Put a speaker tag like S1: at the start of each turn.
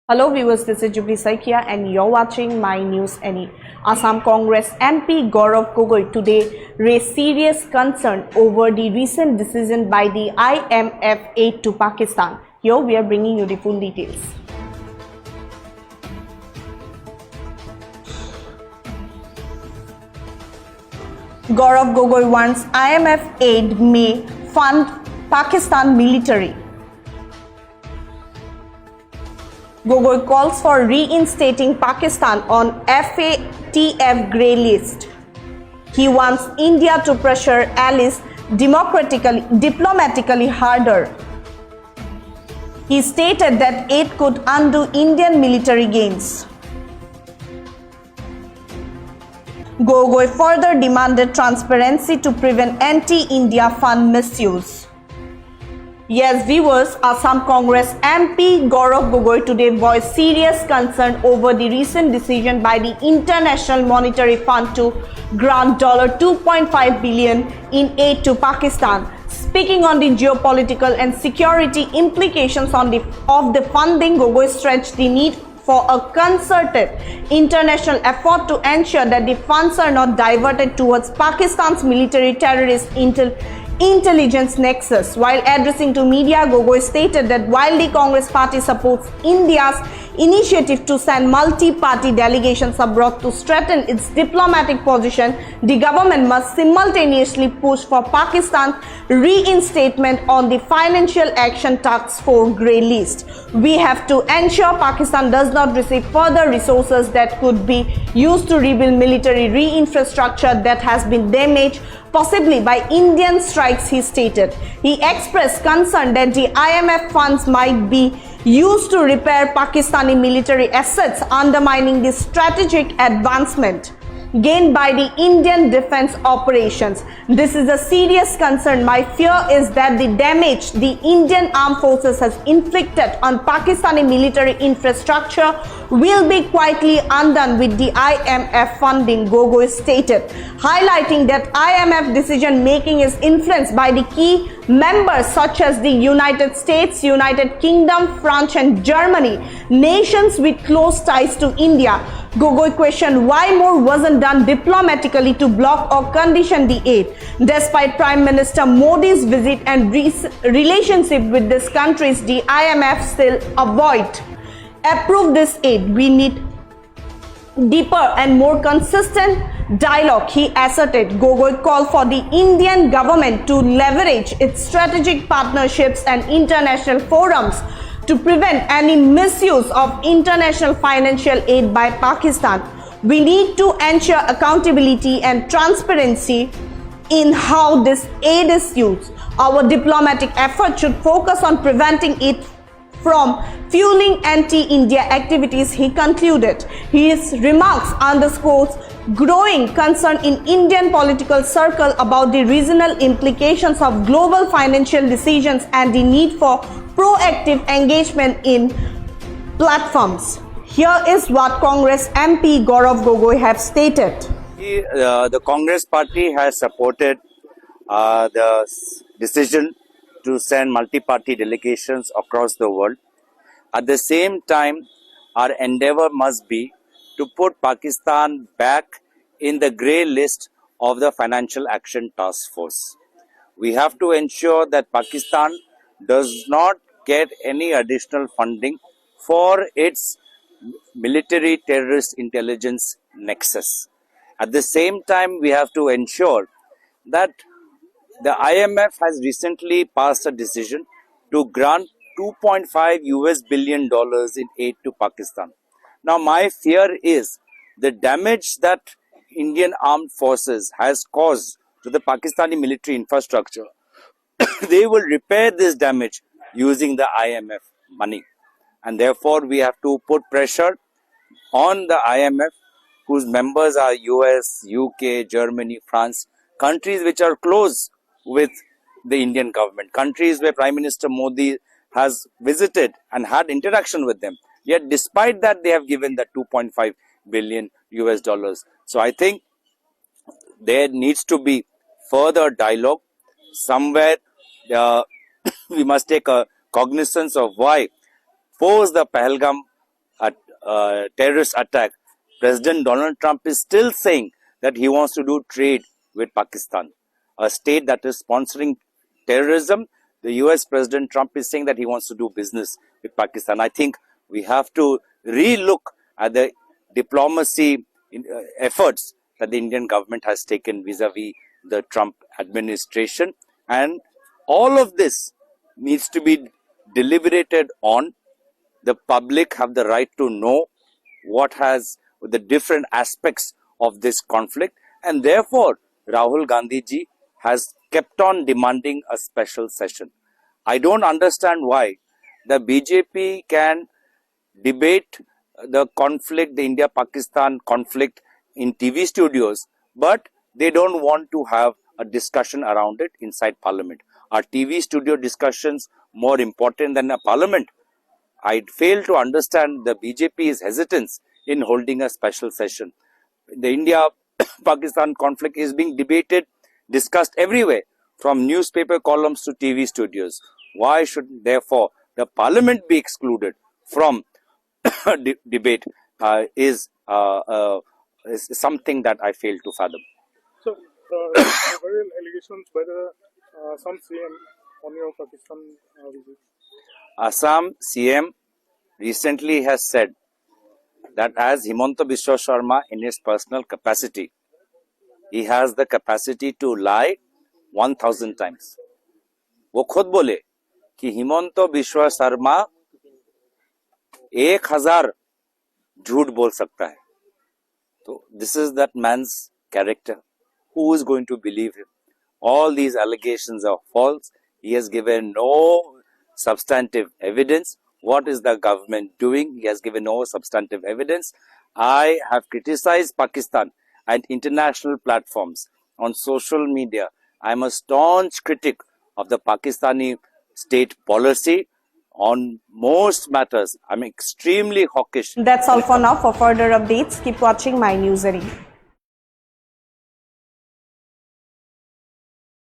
S1: Hello viewers, this is Jubli Saikia and you're watching My News Any. Assam Congress MP Gaurav Gogoi today raised serious concern over the recent decision by the IMF aid to Pakistan. Here we are bringing you the full details. Gaurav Gogoi wants IMF aid may fund Pakistan military. Gogoi calls for reinstating Pakistan on FATF grey list. He wants India to pressure allies diplomatically harder. He stated that aid could undo Indian military gains. Gogoi further demanded transparency to prevent anti-India fund misuse. Yes, viewers, Assam Congress MP Gaurav Gogoi today voiced serious concern over the recent decision by the International Monetary Fund to grant $2.5 billion in aid to Pakistan. Speaking on the geopolitical and security implications of the funding, Gogoi stressed the need for a concerted international effort to ensure that the funds are not diverted towards Pakistan's military terrorist intelligence nexus. While addressing to media, Gogoi stated that while the Congress party supports India's initiative to send multi-party delegations abroad to strengthen its diplomatic position, the government must simultaneously push for Pakistan's reinstatement on the Financial Action Task Force grey list. We have to ensure Pakistan does not receive further resources that could be used to rebuild military infrastructure that has been damaged possibly by Indian strikes, he stated. He expressed concern that the IMF funds might be used to repair Pakistani military assets, undermining the strategic advancement gained by the Indian defense operations. This is a serious concern. My fear is that the damage the Indian armed forces has inflicted on Pakistani military infrastructure will be quietly undone with the IMF funding, Gogoi stated, highlighting that IMF decision making is influenced by the key members such as the United States, United Kingdom, France and Germany, nations with close ties to India. Gogoi questioned why more wasn't done diplomatically to block or condition the aid. Despite Prime Minister Modi's visit and relationship with these countries, the IMF still approve this aid. We need deeper and more consistent dialogue, he asserted. Gogoi called for the Indian government to leverage its strategic partnerships and international forums to prevent any misuse of international financial aid by Pakistan. We need to ensure accountability and transparency in how this aid is used. Our diplomatic effort should focus on preventing it from fueling anti-India activities, he concluded. His remarks underscores growing concern in Indian political circle about the regional implications of global financial decisions and the need for proactive engagement in platforms. Here is what Congress MP Gaurav Gogoi have stated.
S2: The Congress party has supported the decision to send multi-party delegations across the world. At the same time, our endeavor must be to put Pakistan back in the grey list of the Financial Action Task Force. We have to ensure that Pakistan does not get any additional funding for its military terrorist intelligence nexus. At the same time, we have to ensure that the IMF has recently passed a decision to grant $2.5 billion in aid to Pakistan. Now, my fear is the damage that Indian armed forces has caused to the Pakistani military infrastructure. They will repair this damage using the IMF money. And therefore, we have to put pressure on the IMF, whose members are US, UK, Germany, France, countries which are close with the Indian government, countries where Prime Minister Modi has visited and had interaction with them. Yet despite that, they have given that $2.5 billion. So I think there needs to be further dialogue. Somewhere we must take a cognizance of why post the Pahalgam terrorist attack, President Donald Trump is still saying that he wants to do trade with Pakistan, a state that is sponsoring terrorism. The US President Trump is saying that he wants to do business with Pakistan. I think we have to re-look at the diplomacy efforts that the Indian government has taken vis-a-vis the Trump administration, and all of this needs to be deliberated on. The public have the right to know what has the different aspects of this conflict, and therefore Rahul Gandhi ji has kept on demanding a special session. I don't understand why the BJP can debate the conflict, the India-Pakistan conflict in TV studios, but they don't want to have a discussion around it inside Parliament. Are TV studio discussions more important than a Parliament? I fail to understand the BJP's hesitance in holding a special session. The India-Pakistan conflict is being debated, discussed everywhere, from newspaper columns to TV studios. Why should therefore the Parliament be excluded from debate is something that I fail to fathom.
S3: So, several allegations by the some CM on your Pakistan visit.
S2: Assam CM recently has said that as Himanta Biswa Sharma in his personal capacity, he has the capacity to lie 1000 times. वो खुद बोले कि हिमंत बिश्वा शर्मा 1000 झूठ बोल सकता है. So this is that man's character. Who is going to believe him? All these allegations are false. He has given no substantive evidence. What is the government doing? He has given no substantive evidence. I have criticized Pakistan at international platforms, on social media. I am a staunch critic of the Pakistani state policy on most matters. I'm extremely hawkish.
S1: That's all for now. For further updates, keep watching My News 18.